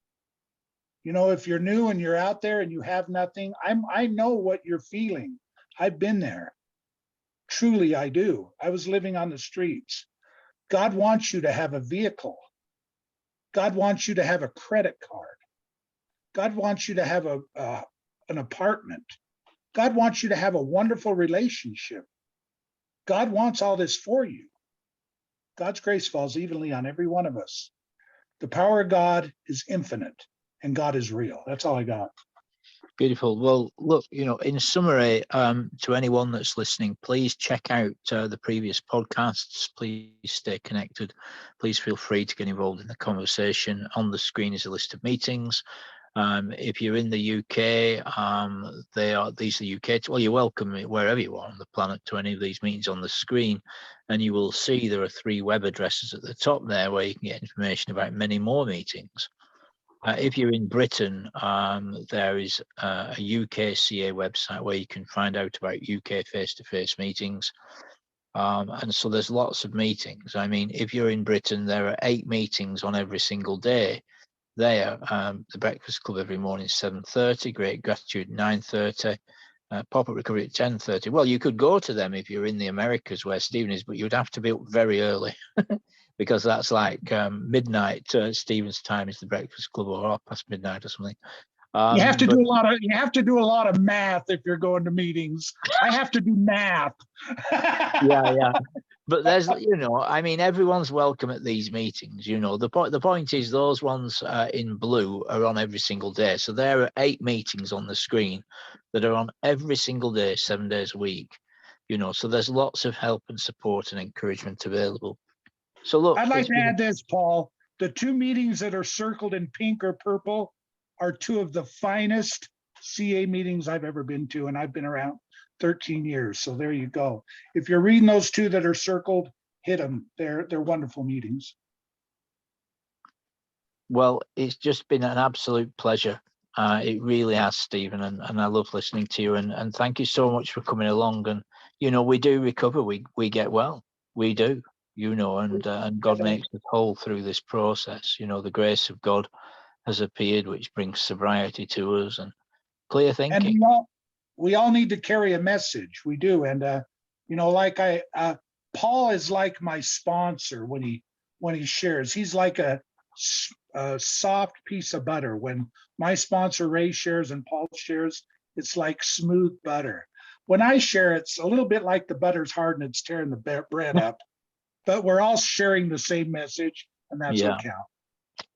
If you're new and you're out there and you have nothing, I know what you're feeling. I've been there. Truly, I do. I was living on the streets. God wants you to have a vehicle. God wants you to have a credit card. God wants you to have an apartment. God wants you to have a wonderful relationship. God wants all this for you. God's grace falls evenly on every one of us. The power of God is infinite and God is real. That's all I got. Beautiful. Well, look, in summary, to anyone that's listening, please check out the previous podcasts. Please stay connected. Please feel free to get involved in the conversation. On the screen is a list of meetings. If you're in the UK, these are UK. Well, you're welcome wherever you are on the planet to any of these meetings on the screen, and you will see there are 3 web addresses at the top there where you can get information about many more meetings. If you're in Britain, there is a UK C.A. website where you can find out about UK face-to-face meetings. And so there's lots of meetings. I mean, if you're in Britain, there are 8 meetings on every single day. There, the Breakfast Club every morning, 7:30, Great Gratitude, 9:30, Pop-Up Recovery at 10:30. Well, you could go to them if you're in the Americas where Stephen is, but you'd have to be up very early because that's like midnight. Stephen's time is the Breakfast Club, or past midnight or something. You have to do a lot of math if you're going to meetings. I have to do math. Yeah. But there's, I mean, everyone's welcome at these meetings. The point is those ones in blue are on every single day. So there are 8 meetings on the screen that are on every single day, 7 days a week. So there's lots of help and support and encouragement available. So look, I'd like to add this, Paul. The 2 meetings that are circled in pink or purple are 2 of the finest CA meetings I've ever been to, and I've been around 13 years. So there you go. If you're reading those 2 that are circled, hit them. They're wonderful meetings. Well, it's just been an absolute pleasure. It really has, Stephen, and I love listening to you. And thank you so much for coming along. And we do recover. We get well. We do. And God makes us whole through this process. The grace of God has appeared, which brings sobriety to us and clear thinking. And we all need to carry a message. We do. And Paul is like my sponsor when he shares. He's like a soft piece of butter. When my sponsor Ray shares and Paul shares, it's like smooth butter. When I share, it's a little bit like the butter's hard and it's tearing the bread up. But we're all sharing the same message, and that's what counts.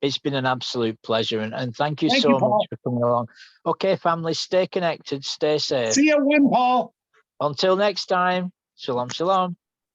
It's been an absolute pleasure, and thank you so much for coming along. Okay, family, stay connected, stay safe. See you, Paul. Until next time, shalom, shalom.